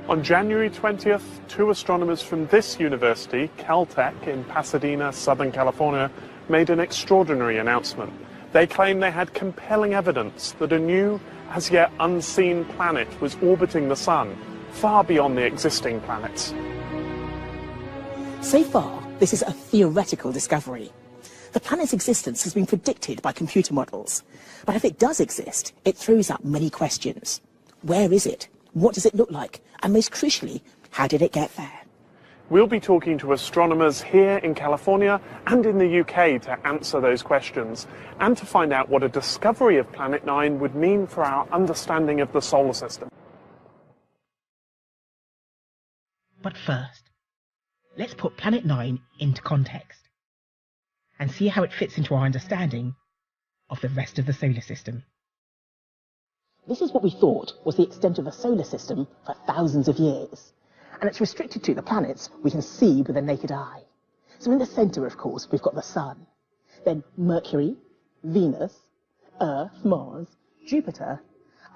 On January 20th, two astronomers from this university, Caltech in Pasadena, Southern California, made an extraordinary announcement. They claimed they had compelling evidence that a new, as yet unseen planet was orbiting the Sun, far beyond the existing planets. So far, this is a theoretical discovery. The planet's existence has been predicted by computer models. But if it does exist, it throws up many questions. Where is it? What does it look like? And most crucially, how did it get there? We'll be talking to astronomers here in California and in the UK to answer those questions and to find out what a discovery of Planet 9 would mean for our understanding of the solar system. But first, let's put Planet 9 into context and see how it fits into our understanding of the rest of the solar system. This is what we thought was the extent of the solar system for thousands of years. And it's restricted to the planets we can see with the naked eye. So in the centre, of course, we've got the Sun. Then Mercury, Venus, Earth, Mars, Jupiter,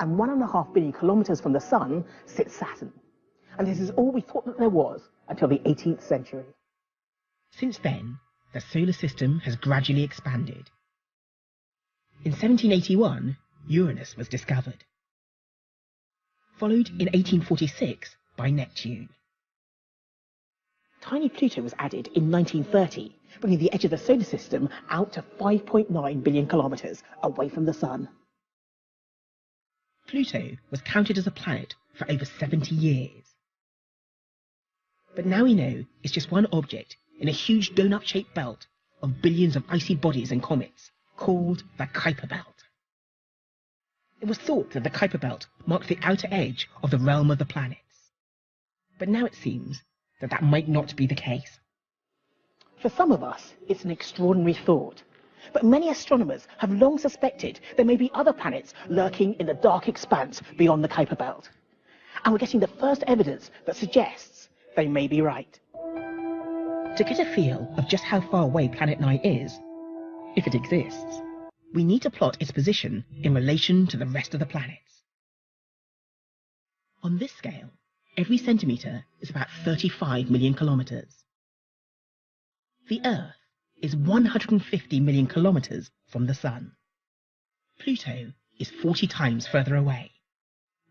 and 1.5 billion kilometres from the Sun sits Saturn. And this is all we thought that there was until the 18th century. Since then, the solar system has gradually expanded. In 1781, Uranus was discovered, followed in 1846 by Neptune. Tiny Pluto was added in 1930, bringing the edge of the solar system out to 5.9 billion kilometres away from the Sun. Pluto was counted as a planet for over 70 years. But now we know it's just one object in a huge donut-shaped belt of billions of icy bodies and comets called the Kuiper Belt. It was thought that the Kuiper Belt marked the outer edge of the realm of the planets. But now it seems that that might not be the case. For some of us, it's an extraordinary thought. But many astronomers have long suspected there may be other planets lurking in the dark expanse beyond the Kuiper Belt. And we're getting the first evidence that suggests they may be right. To get a feel of just how far away Planet 9 is, if it exists, we need to plot its position in relation to the rest of the planets. On this scale, every centimetre is about 35 million kilometres. The Earth is 150 million kilometres from the Sun. Pluto is 40 times further away,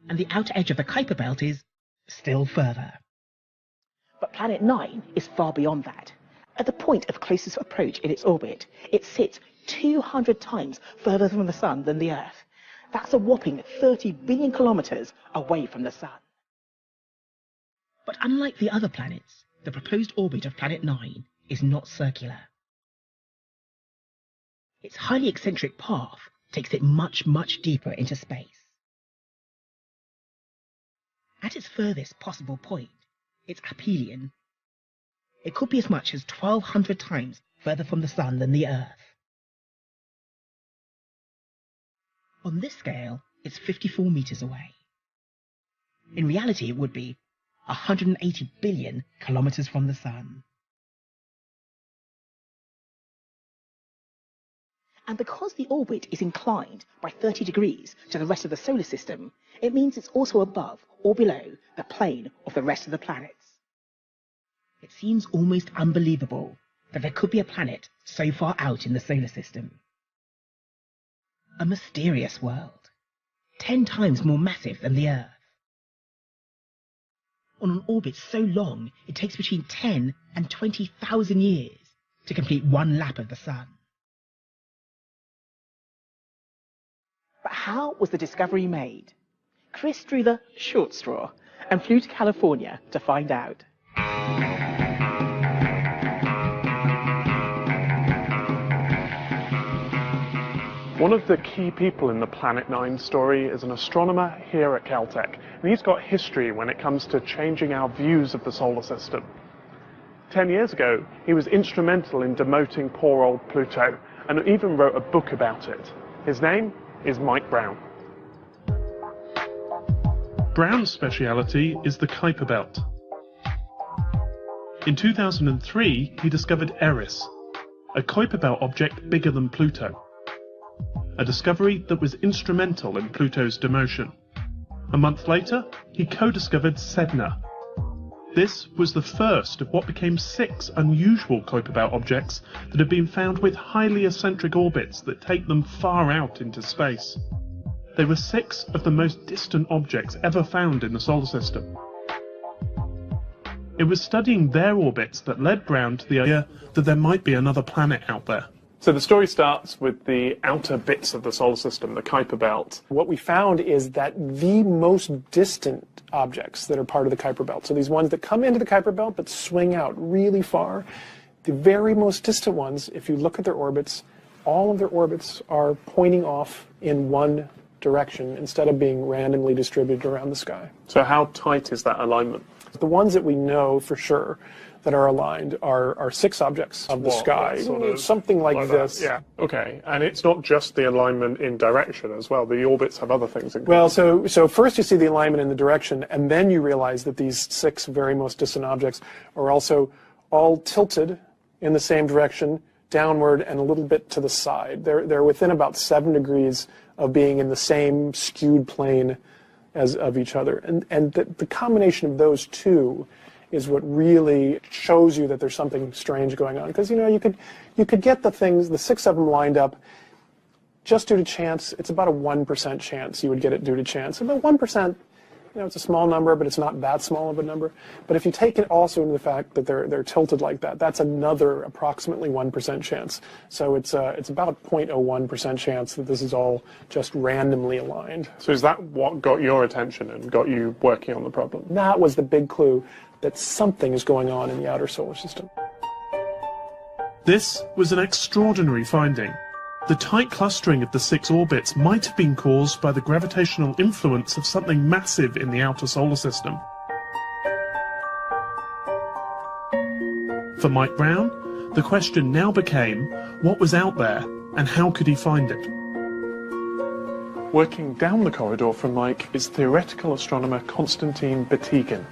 and the outer edge of the Kuiper Belt is still further. But Planet 9 is far beyond that. At the point of closest approach in its orbit, it sits 200 times further from the Sun than the Earth. That's a whopping 30 billion kilometres away from the Sun. But unlike the other planets, the proposed orbit of Planet 9 is not circular. Its highly eccentric path takes it much, much deeper into space. At its furthest possible point, its aphelion, it could be as much as 1,200 times further from the Sun than the Earth. On this scale, it's 54 metres away. In reality, it would be 180 billion kilometres from the Sun. And because the orbit is inclined by 30 degrees to the rest of the solar system, it means it's also above or below the plane of the rest of the planets. It seems almost unbelievable that there could be a planet so far out in the solar system. A mysterious world, 10 times more massive than the Earth. On an orbit so long, it takes between 10 and 20,000 years to complete one lap of the Sun. But how was the discovery made? Chris drew the short straw and flew to California to find out. One of the key people in the Planet 9 story is an astronomer here at Caltech, and he's got history when it comes to changing our views of the solar system. 10 years ago, he was instrumental in demoting poor old Pluto, and even wrote a book about it. His name is Mike Brown. Brown's speciality is the Kuiper Belt. In 2003, he discovered Eris, a Kuiper Belt object bigger than Pluto. A discovery that was instrumental in Pluto's demotion. A month later, he co-discovered Sedna. This was the first of what became 6 unusual Kuiperbelt objects that have been found with highly eccentric orbits that take them far out into space. They were 6 of the most distant objects ever found in the solar system. It was studying their orbits that led Brown to the idea that there might be another planet out there. So the story starts with the outer bits of the solar system, the Kuiper Belt. What we found is that the most distant objects that are part of the Kuiper Belt, so these ones that come into the Kuiper Belt but swing out really far, the very most distant ones, if you look at their orbits, all of their orbits are pointing off in one direction instead of being randomly distributed around the sky. So how tight is that alignment? The ones that we know for sure that are aligned are 6 objects of the sky. Something like this. Yeah, okay. And it's not just the alignment in direction as well. The orbits have other things in common. Well, so first you see the alignment in the direction, and then you realize that these 6 very most distant objects are also all tilted in the same direction, downward and a little bit to the side. They're within about 7 degrees of being in the same skewed plane as of each other. And the combination of those two is what really shows you that there's something strange going on. Because, you could get the 6 of them lined up just due to chance. It's about a 1% chance you would get it due to chance. About 1%, it's a small number, but it's not that small of a number. But if you take it also into the fact that they're tilted like that, that's another approximately 1% chance. So it's about a 0.01% chance that this is all just randomly aligned. So is that what got your attention and got you working on the problem? That was the big clue that something is going on in the outer solar system. This was an extraordinary finding. The tight clustering of the 6 orbits might have been caused by the gravitational influence of something massive in the outer solar system. For Mike Brown, the question now became what was out there and how could he find it? Working down the corridor from Mike is theoretical astronomer Konstantin Batygin.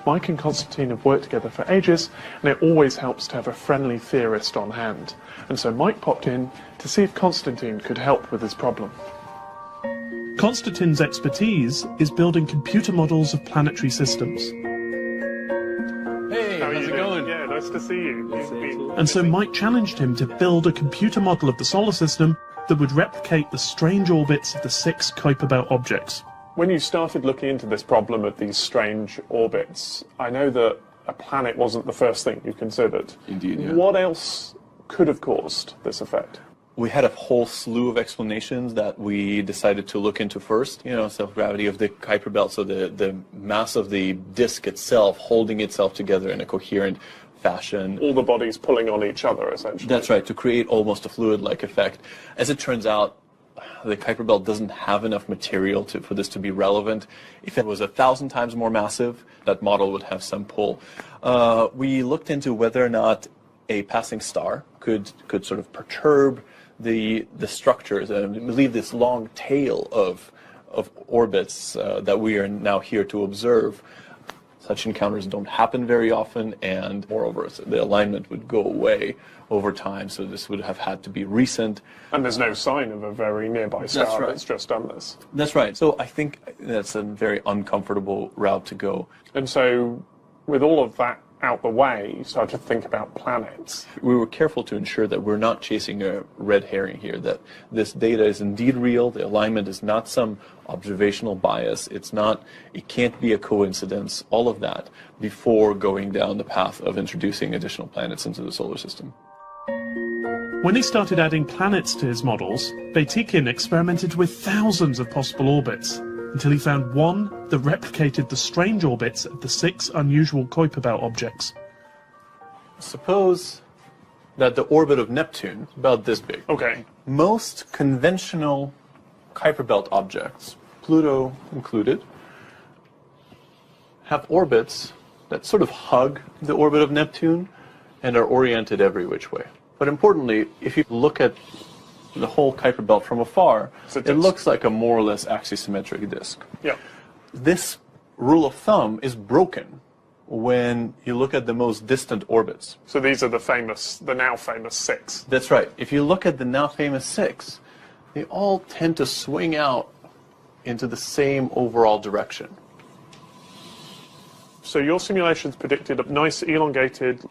Mike and Konstantin have worked together for ages, and it always helps to have a friendly theorist on hand. And so Mike popped in to see if Konstantin could help with his problem. Konstantin's expertise is building computer models of planetary systems. Hey, how's it going? Yeah, nice to see you. Nice And so Mike challenged him to build a computer model of the solar system that would replicate the strange orbits of the 6 Kuiper Belt objects. When you started looking into this problem of these strange orbits, I know that a planet wasn't the first thing you considered. Indeed, yeah. What else could have caused this effect? We had a whole slew of explanations that we decided to look into first. Self-gravity of the Kuiper Belt, so the mass of the disk itself holding itself together in a coherent fashion. All the bodies pulling on each other, essentially. That's right, to create almost a fluid-like effect. As it turns out, the Kuiper Belt doesn't have enough material for this to be relevant. If it was 1,000 times more massive, that model would have some pull. We looked into whether or not a passing star could sort of perturb the structures and leave this long tail of orbits that we are now here to observe. Such encounters don't happen very often, and moreover, the alignment would go away over time, so this would have had to be recent. And there's no sign of a very nearby star that's just done this. That's right. So I think that's a very uncomfortable route to go. And so, with all of that out the way, you start to think about planets. We were careful to ensure that we're not chasing a red herring here, that this data is indeed real, the alignment is not some observational bias, it can't be a coincidence, all of that, before going down the path of introducing additional planets into the solar system. When he started adding planets to his models, Batygin experimented with thousands of possible orbits, until he found one that replicated the strange orbits of the 6 unusual Kuiper Belt objects. Suppose that the orbit of Neptune is about this big. Okay. Most conventional Kuiper Belt objects, Pluto included, have orbits that sort of hug the orbit of Neptune and are oriented every which way. But importantly, if you look at the whole Kuiper Belt from afar, it looks like a more or less axisymmetric disk. Yeah. This rule of thumb is broken when you look at the most distant orbits. So these are the now famous 6. That's right. If you look at the now famous 6, they all tend to swing out into the same overall direction. So your simulations predicted a nice elongated,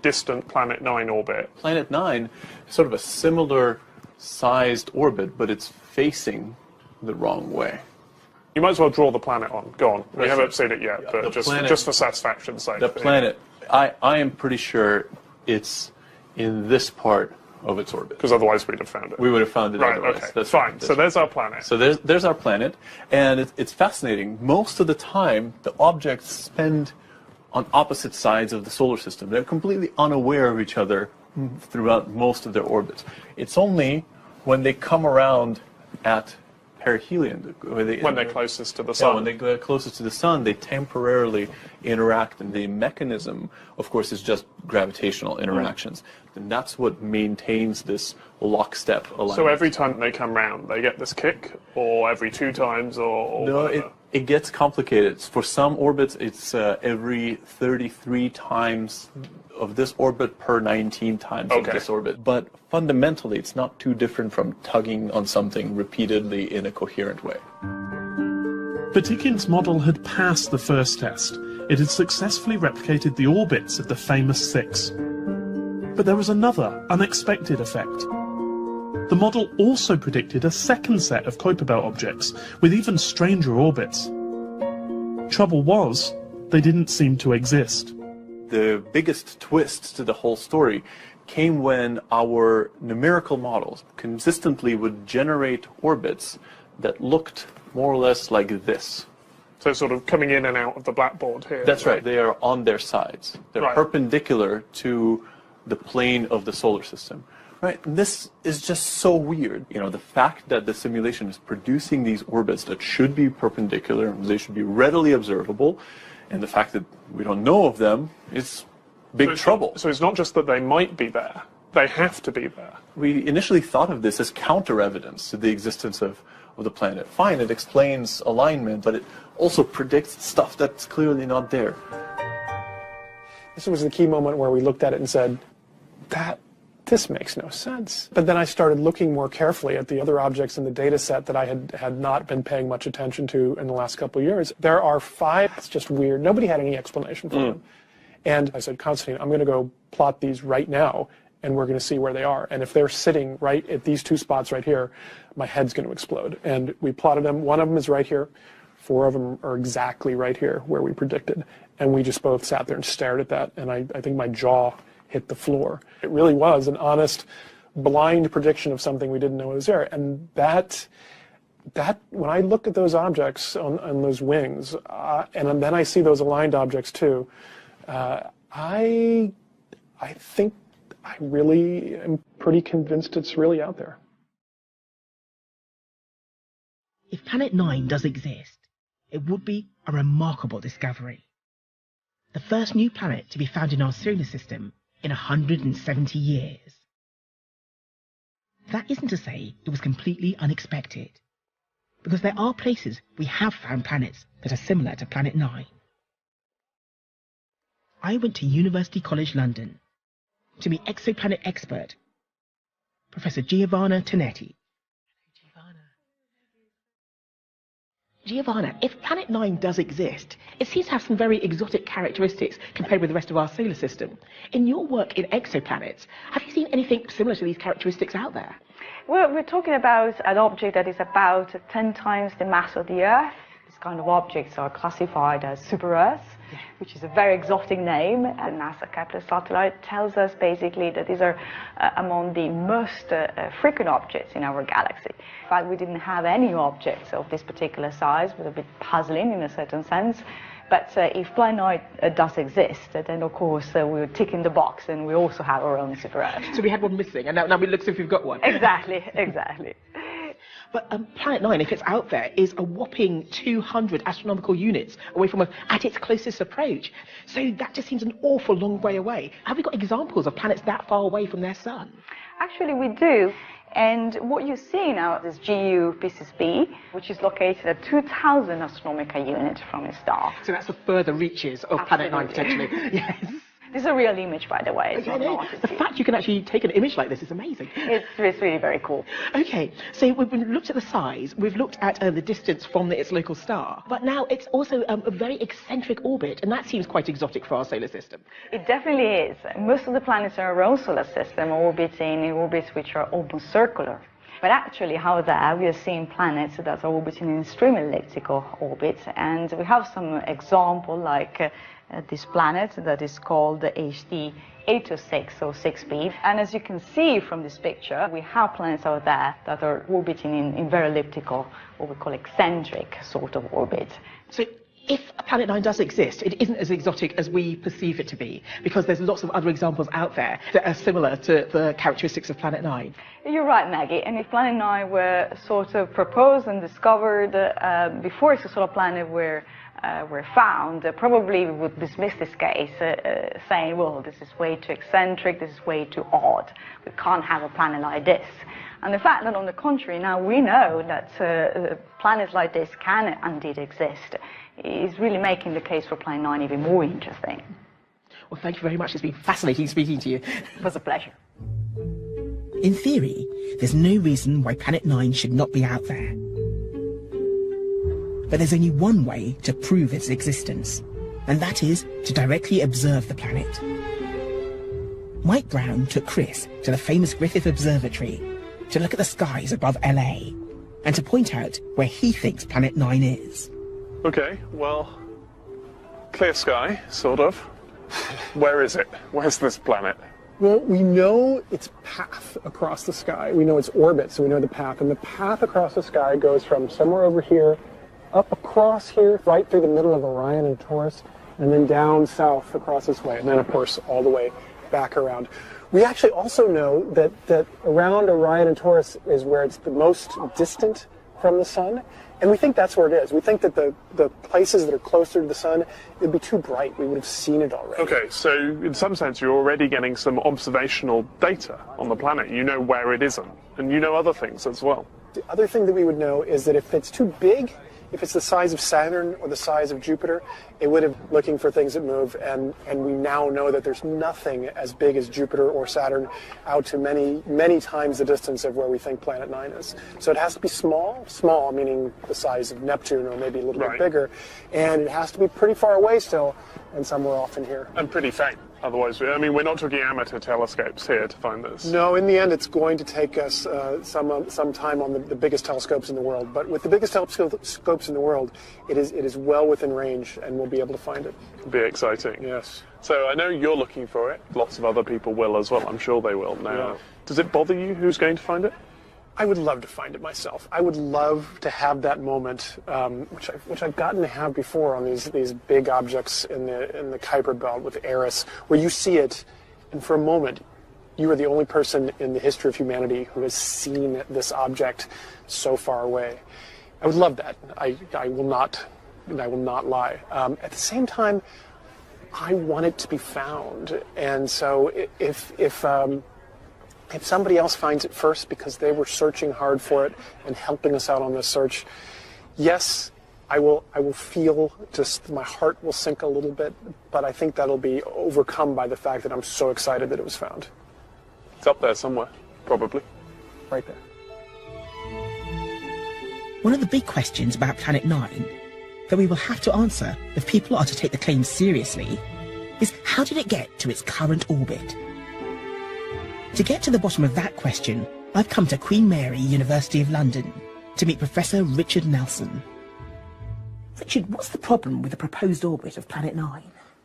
distant Planet 9 orbit. Planet 9 is sort of a similar sized orbit, but it's facing the wrong way. You might as well draw the planet on. Go on. We That's haven't right. seen it yet, Yeah, but just for satisfaction's sake. The planet, I am pretty sure it's in this part of its orbit. Because otherwise we'd have found it. We would have found it Right, otherwise. okay. That's Fine. right. So there's our planet. So there's our planet, and it's fascinating. Most of the time, the objects spend on opposite sides of the solar system. They're completely unaware of each other throughout most of their orbits. It's only when they come around at perihelion, when they're closest to the sun. when they go closest to the sun, they temporarily interact, and the mechanism, of course, is just gravitational interactions. And that's what maintains this lockstep alignment. So every time they come round, they get this kick, or every 2 times, or No, whatever? it gets complicated. For some orbits, it's every 33 times of this orbit per 19 times of this orbit. But fundamentally, it's not too different from tugging on something repeatedly in a coherent way. Batikin's model had passed the first test. It had successfully replicated the orbits of the famous 6. But there was another unexpected effect. The model also predicted a second set of Kuiper Belt objects with even stranger orbits. Trouble was, they didn't seem to exist. The biggest twist to the whole story came when our numerical models consistently would generate orbits that looked more or less like this. So sort of coming in and out of the blackboard here. That's right. They are on their sides. They're Right. perpendicular to the plane of the solar system. Right? And this is just so weird. You know, the fact that the simulation is producing these orbits that should be perpendicular and they should be readily observable, and the fact that we don't know of them is big trouble. So it's not just that they might be there, they have to be there. We initially thought of this as counter-evidence to the existence of the planet. Fine, it explains alignment, but it also predicts stuff that's clearly not there. This was the key moment where we looked at it and said, this makes no sense. But then I started looking more carefully at the other objects in the data set that I had not been paying much attention to in the last couple of years. There are 5, it's just weird. Nobody had any explanation for them. And I said, Constantine, I'm going to go plot these right now, and we're going to see where they are. And if they're sitting right at these 2 spots right here, my head's going to explode. And we plotted them. 1 of them is right here. 4 of them are exactly right here where we predicted. And we just both sat there and stared at that. And I think my jaw hit the floor. It really was an honest, blind prediction of something we didn't know was there. And that when I look at those objects on those wings, and then I see those aligned objects too, I think I really am pretty convinced it's really out there. If Planet 9 does exist, it would be a remarkable discovery. The first new planet to be found in our solar system in 170 years. That isn't to say it was completely unexpected, because there are places we have found planets that are similar to Planet 9. I went to University College London to meet exoplanet expert Professor Giovanna Tonetti. Giovanna, if Planet 9 does exist, it seems to have some very exotic characteristics compared with the rest of our solar system. In your work in exoplanets, have you seen anything similar to these characteristics out there? Well, we're talking about an object that is about 10 times the mass of the Earth. These kind of objects are classified as super-Earths, which is a very exotic name. And NASA Kepler satellite tells us basically that these are among the most frequent objects in our galaxy. In fact, we didn't have any objects of this particular size. It was a bit puzzling in a certain sense. But if Planet 9 does exist, then of course we're ticking the box, and we also have our own super-Earth. So we had one missing, and now it looks as if we've got one. Exactly, exactly. But Planet 9, if it's out there, is a whopping 200 astronomical units away from us at its closest approach. So that just seems an awful long way away. Have we got examples of planets that far away from their sun? Actually, we do. And what you see now is GU Piscis B, which is located at 2,000 astronomical units from a star. So that's the further reaches of Planet 9, potentially. Yes. This is a real image, by the way. It's Okay, not an no, artist the view. fact you can actually take an image like this is amazing. It's really very cool. Okay, so we've looked at the size, we've looked at the distance from its local star, but now it's also a very eccentric orbit, and that seems quite exotic for our solar system. It definitely is. Most of the planets in our own solar system orbit in orbits which are almost circular. But actually, however, we are seeing planets that are orbiting in extreme elliptical orbits, and we have some example like this planet that is called HD 806 or 6b. And as you can see from this picture, we have planets out there that are orbiting in very elliptical, what we call eccentric sort of orbit. So if Planet 9 does exist, it isn't as exotic as we perceive it to be, because there's lots of other examples out there that are similar to the characteristics of Planet 9. You're right, Maggie. And if Planet 9 were sort of proposed and discovered before extrasolar planet were found, probably we would dismiss this case, saying, well, this is way too eccentric, this is way too odd. We can't have a planet like this. And the fact that, on the contrary, now we know that planets like this can indeed exist is really making the case for Planet 9 even more interesting. Well, thank you very much. It's been fascinating speaking to you. It was a pleasure. In theory, there's no reason why Planet 9 should not be out there. But there's only one way to prove its existence, and that is to directly observe the planet. Mike Brown took Chris to the famous Griffith Observatory to look at the skies above LA, and to point out where he thinks Planet 9 is. Okay, well, clear sky, sort of. Where is it? Where's this planet? Well, we know its path across the sky. We know its orbit, so we know the path. And the path across the sky goes from somewhere over here, up across here, right through the middle of Orion and Taurus, and then down south across this way. And then, of course, all the way back around. We actually also know that around Orion and Taurus is where it's the most distant from the sun. And we think that's where it is. We think that the places that are closer to the sun, it'd be too bright. We would have seen it already. Okay, so in some sense you're already getting some observational data on the planet. You know where it isn't, and you know other things as well. The other thing that we would know is that if it's too big, if it's the size of Saturn or the size of Jupiter, it would have looking for things that move, and we now know that there's nothing as big as Jupiter or Saturn out to many, many times the distance of where we think Planet 9 is. So it has to be small, meaning the size of Neptune or maybe a little bit bigger, and it has to be pretty far away still, and somewhere off in here. And pretty faint. Otherwise, I mean, we're not talking amateur telescopes here to find this. No, in the end, it's going to take us some time on the biggest telescopes in the world. But with the biggest telescopes in the world, it is well within range, and we'll be able to find it. It'll be exciting. Yes. So I know you're looking for it. Lots of other people will as well. I'm sure they will now. Yeah. Does it bother you who's going to find it? I would love to find it myself. I would love to have that moment, which I've gotten to have before on these big objects in the Kuiper Belt with HRS, where you see it, and for a moment, you are the only person in the history of humanity who has seen this object so far away. I would love that. I will not lie. At the same time, I want it to be found, and so if somebody else finds it first because they were searching hard for it and helping us out on this search, yes, I will feel, just my heart will sink a little bit, but I think that'll be overcome by the fact that I'm so excited that it was found. It's up there somewhere, probably. Right there. One of the big questions about Planet 9 that we will have to answer if people are to take the claim seriously is, how did it get to its current orbit? To get to the bottom of that question, I've come to Queen Mary, University of London, to meet Professor Richard Nelson. Richard, what's the problem with the proposed orbit of Planet 9?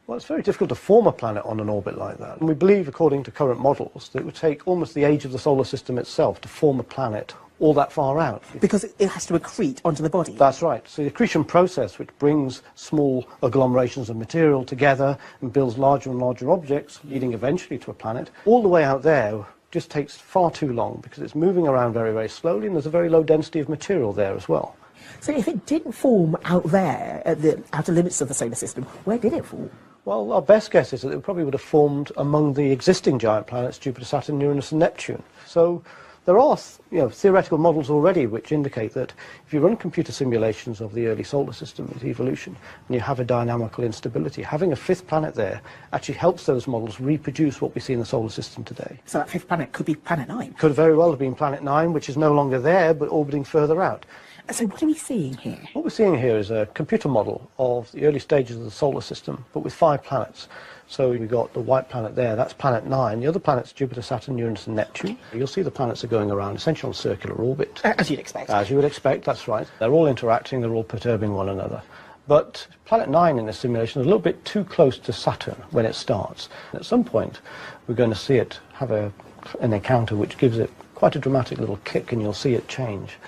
Well, it's very difficult to form a planet on an orbit like that. And we believe, according to current models, that it would take almost the age of the solar system itself to form a planet all that far out. Because it has to accrete onto the body. That's right. So the accretion process, which brings small agglomerations of material together and builds larger and larger objects, leading eventually to a planet, all the way out there just takes far too long because it's moving around very, very slowly, and there's a very low density of material there as well. So if it didn't form out there, at the outer limits of the solar system, where did it form? Well, our best guess is that it probably would have formed among the existing giant planets, Jupiter, Saturn, Uranus and Neptune. So There are theoretical models already which indicate that if you run computer simulations of the early solar system, its evolution, and you have a dynamical instability, having a fifth planet there actually helps those models reproduce what we see in the solar system today. So that fifth planet could be Planet 9? Could very well have been Planet 9, which is no longer there, but orbiting further out. So what are we seeing here? What we're seeing here is a computer model of the early stages of the solar system, but with 5 planets. So we've got the white planet there, that's Planet 9. The other planets, Jupiter, Saturn, Uranus and Neptune. You'll see the planets are going around essentially on circular orbit. As you'd expect. As you would expect, that's right. They're all interacting, they're all perturbing one another. But Planet 9 in this simulation is a little bit too close to Saturn when it starts. At some point, we're going to see it have an encounter which gives it quite a dramatic little kick, and you'll see it change.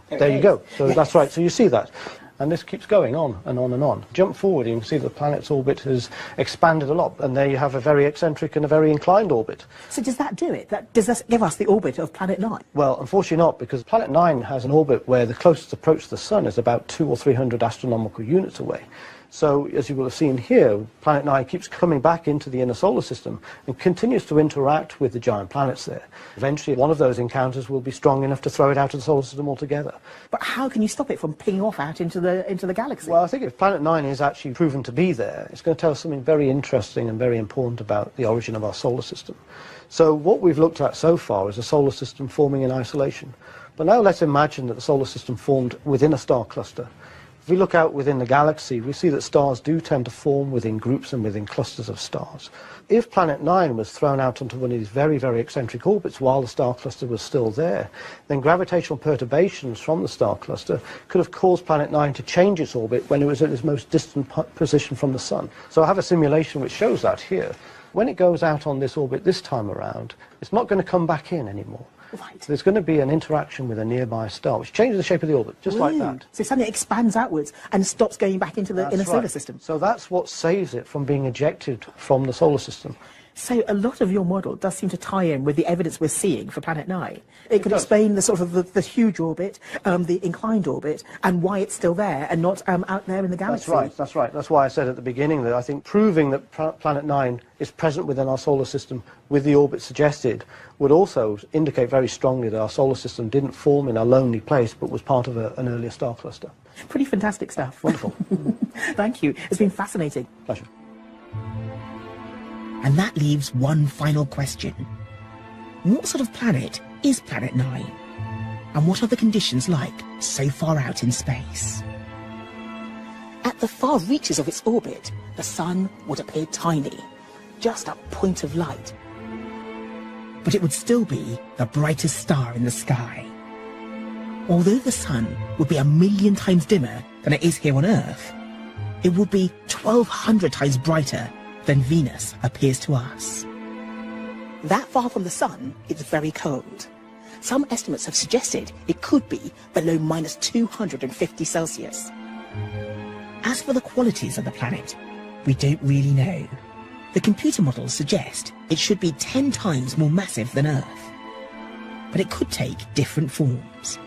There you go. So that's right. So you see that. And this keeps going on and on and on. Jump forward, you can see the planet's orbit has expanded a lot, and there you have a very eccentric and a very inclined orbit. So does that do it? Does this give us the orbit of Planet 9? Well, unfortunately not, because Planet 9 has an orbit where the closest approach to the Sun is about 200 or 300 astronomical units away. So, as you will have seen here, Planet 9 keeps coming back into the inner solar system and continues to interact with the giant planets there. Eventually, one of those encounters will be strong enough to throw it out of the solar system altogether. But how can you stop it from pinging off out into the galaxy? Well, I think if Planet 9 is actually proven to be there, it's going to tell us something very interesting and very important about the origin of our solar system. So what we've looked at so far is a solar system forming in isolation. But now let's imagine that the solar system formed within a star cluster. If we look out within the galaxy, we see that stars do tend to form within groups and within clusters of stars. If Planet 9 was thrown out onto one of these very, very eccentric orbits while the star cluster was still there, then gravitational perturbations from the star cluster could have caused Planet 9 to change its orbit when it was at its most distant position from the Sun. So I have a simulation which shows that here. When it goes out on this orbit this time around, it's not going to come back in anymore. Right. There's going to be an interaction with a nearby star, which changes the shape of the orbit, just like that. So suddenly it expands outwards and stops going back into the inner solar system. So that's what saves it from being ejected from the solar system. So a lot of your model does seem to tie in with the evidence we're seeing for Planet 9. It could explain the sort of the huge orbit, the inclined orbit, and why it's still there and not out there in the galaxy. That's right. That's why I said at the beginning that I think proving that Planet 9 is present within our solar system with the orbit suggested would also indicate very strongly that our solar system didn't form in a lonely place but was part of an earlier star cluster. Pretty fantastic stuff. Wonderful. Thank you. It's been fascinating. Pleasure. And that leaves one final question. What sort of planet is Planet 9? And what are the conditions like so far out in space? At the far reaches of its orbit, the Sun would appear tiny, just a point of light. But it would still be the brightest star in the sky. Although the Sun would be 1,000,000 times dimmer than it is here on Earth, it would be 1,200 times brighter than Venus appears to us. That far from the Sun, it's very cold. Some estimates have suggested it could be below -250 Celsius. As for the qualities of the planet, we don't really know. The computer models suggest it should be 10 times more massive than Earth. But it could take different forms.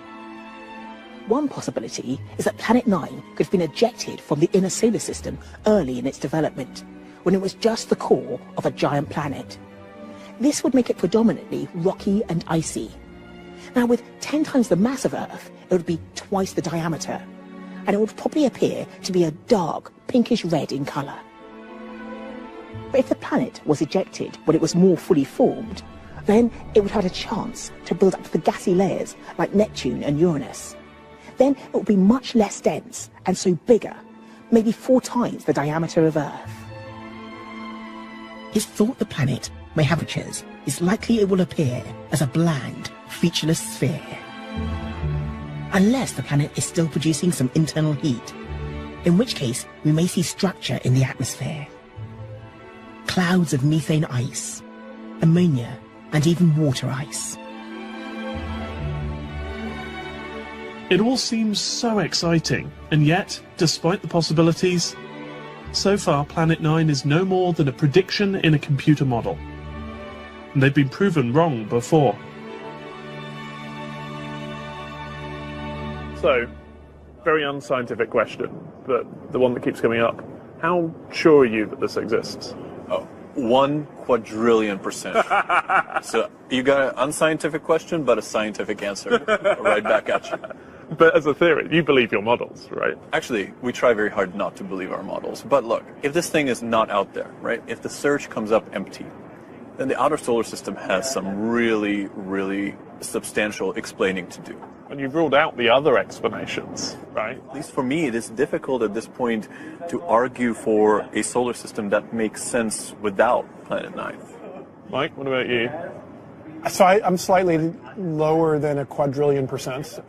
One possibility is that Planet 9 could have been ejected from the inner solar system early in its development, when it was just the core of a giant planet. This would make it predominantly rocky and icy. Now, with 10 times the mass of Earth, it would be twice the diameter, and it would probably appear to be a dark pinkish red in colour. But if the planet was ejected when it was more fully formed, then it would have a chance to build up the gassy layers like Neptune and Uranus. Then it would be much less dense and so bigger, maybe 4 times the diameter of Earth. It's thought the planet may have features. It's likely it will appear as a bland, featureless sphere. Unless the planet is still producing some internal heat, in which case we may see structure in the atmosphere. Clouds of methane ice, ammonia, and even water ice. It all seems so exciting, and yet, despite the possibilities, so far Planet 9 is no more than a prediction in a computer model. And they've been proven wrong before. So, very unscientific question, but the one that keeps coming up. How sure are you that this exists? 1/4,000,000,000%. So you got an unscientific question, but a scientific answer right back at you. But as a theory, you believe your models, right? Actually, we try very hard not to believe our models. But look, if this thing is not out there, right, if the search comes up empty, then the outer solar system has some really, really substantial explaining to do. And you've ruled out the other explanations, right? At least for me, it is difficult at this point to argue for a solar system that makes sense without Planet 9. Mike, what about you? So I'm slightly lower than a quadrillion%.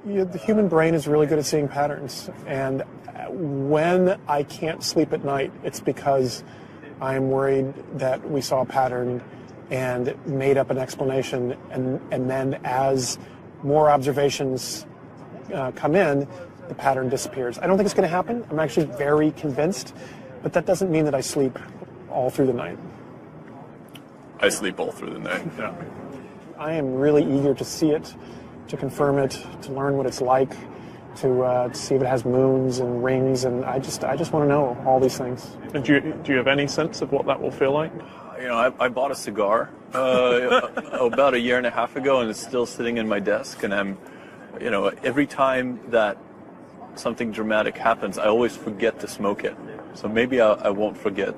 The human brain is really good at seeing patterns. And when I can't sleep at night, it's because I'm worried that we saw a pattern and made up an explanation. And then as more observations come in, the pattern disappears. I don't think it's going to happen. I'm actually very convinced. But that doesn't mean that I sleep all through the night. I sleep all through the night. Yeah. I am really eager to see it, to confirm it, to learn what it's like, to see if it has moons and rings, and I just want to know all these things. And do you have any sense of what that will feel like? You know, I bought a cigar about 1.5 years ago, and it's still sitting in my desk. And I'm, you know, every time that something dramatic happens, I always forget to smoke it. So maybe I won't forget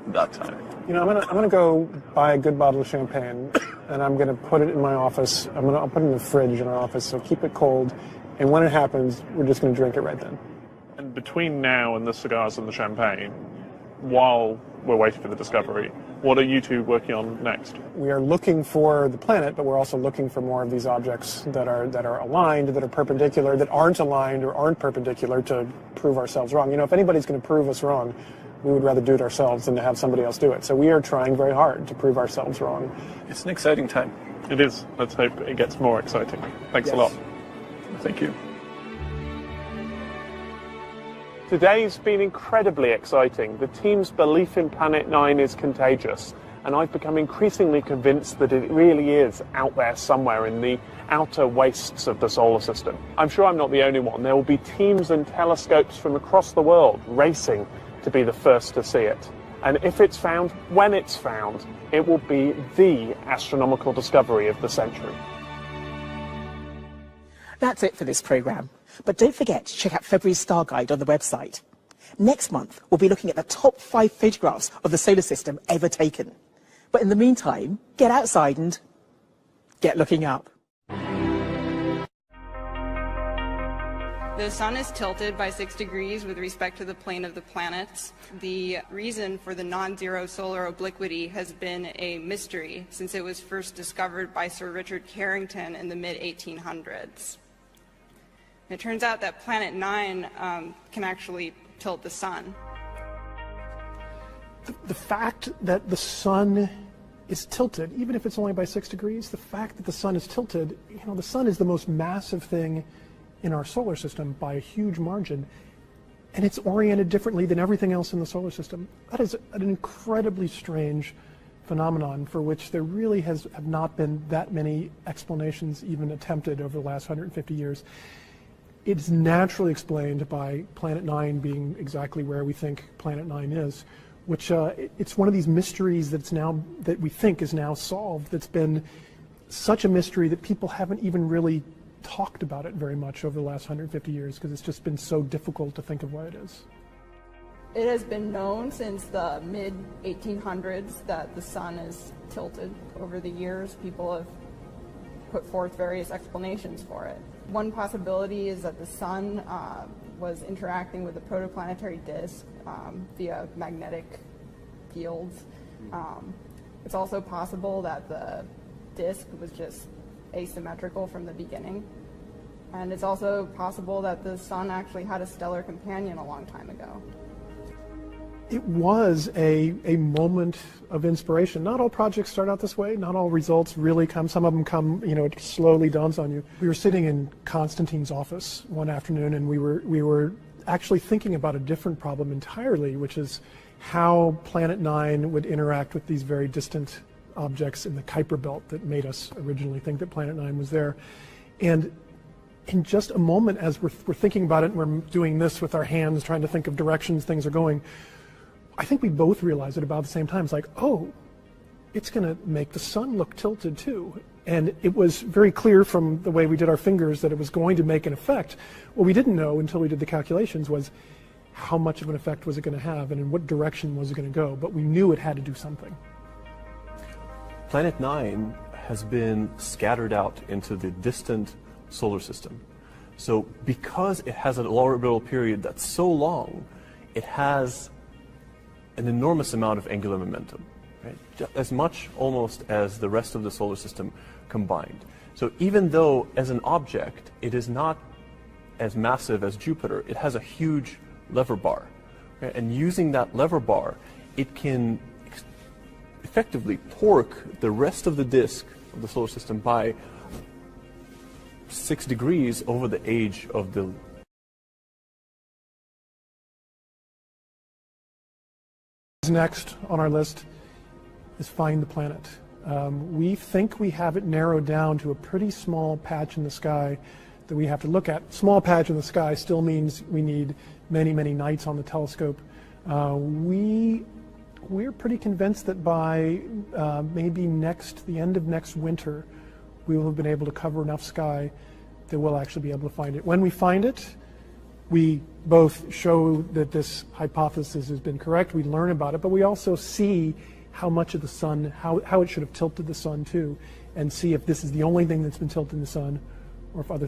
that time. You know, I'm gonna go buy a good bottle of champagne, and I'm gonna put it in my office. I'll put it in the fridge in our office, so keep it cold. And when it happens, we're just gonna drink it right then. And between now and the cigars and the champagne, while we're waiting for the discovery, what are you two working on next? We are looking for the planet, but we're also looking for more of these objects that are aligned, that are perpendicular, that aren't aligned or aren't perpendicular, to prove ourselves wrong. You know, if anybody's going to prove us wrong, we would rather do it ourselves than to have somebody else do it. So we are trying very hard to prove ourselves wrong. It's an exciting time. It is. Let's hope it gets more exciting. Thanks a lot. Thank you. Today's been incredibly exciting. The team's belief in Planet 9 is contagious, and I've become increasingly convinced that it really is out there somewhere in the outer wastes of the solar system. I'm sure I'm not the only one. There will be teams and telescopes from across the world racing to be the first to see it. And if it's found, when it's found, it will be the astronomical discovery of the century. That's it for this programme. But don't forget to check out February's Star Guide on the website. Next month, we'll be looking at the top 5 photographs of the solar system ever taken. But in the meantime, get outside and get looking up. The sun is tilted by 6 degrees with respect to the plane of the planets. The reason for the non-zero solar obliquity has been a mystery since it was first discovered by Sir Richard Carrington in the mid-1800s. It turns out that Planet 9 can actually tilt the sun. The fact that the sun is tilted, even if it's only by 6 degrees, the fact that the sun is tilted, you know, the sun is the most massive thing in our solar system by a huge margin, and it's oriented differently than everything else in the solar system. That is an incredibly strange phenomenon for which there really have not been that many explanations even attempted over the last 150 years. It's naturally explained by Planet 9 being exactly where we think Planet 9 is, which it's one of these mysteries that we think is now solved. That's been such a mystery that people haven't even really talked about it very much over the last 150 years because it's just been so difficult to think of what it is. It has been known since the mid-1800s that the sun is tilted. Over the years, people have put forth various explanations for it. One possibility is that the sun was interacting with the protoplanetary disk via magnetic fields. It's also possible that the disk was just asymmetrical from the beginning. And it's also possible that the sun actually had a stellar companion a long time ago. It was a moment of inspiration. Not all projects start out this way. Not all results really come. Some of them come, you know, it slowly dawns on you. We were sitting in Konstantin's office one afternoon, and we were actually thinking about a different problem entirely, which is how Planet 9 would interact with these very distant objects in the Kuiper belt that made us originally think that Planet 9 was there. And in just a moment, as we're thinking about it, and we're doing this with our hands, trying to think of directions things are going, I think we both realized at about the same time. It's like, oh, it's going to make the sun look tilted too. And it was very clear from the way we did our fingers that it was going to make an effect. What we didn't know until we did the calculations was how much of an effect was it going to have and in what direction was it going to go. But we knew it had to do something. Planet 9 has been scattered out into the distant solar system. So because it has an orbital period that's so long, it has an enormous amount of angular momentum, right? As much almost as the rest of the solar system combined. So even though as an object it is not as massive as Jupiter, it has a huge lever bar. Right? And using that lever bar, it can effectively torque the rest of the disk of the solar system by 6 degrees over the age of the Next on our list is find the planet. We think we have it narrowed down to a pretty small patch in the sky that we have to look at. Small patch in the sky still means we need many, many nights on the telescope. We're pretty convinced that by maybe the end of next winter, we will have been able to cover enough sky that we'll actually be able to find it. When we find it, we both show that this hypothesis has been correct, we learn about it, but we also see how much of the sun, how it should have tilted the sun too, and see if this is the only thing that's been tilting the sun, or if other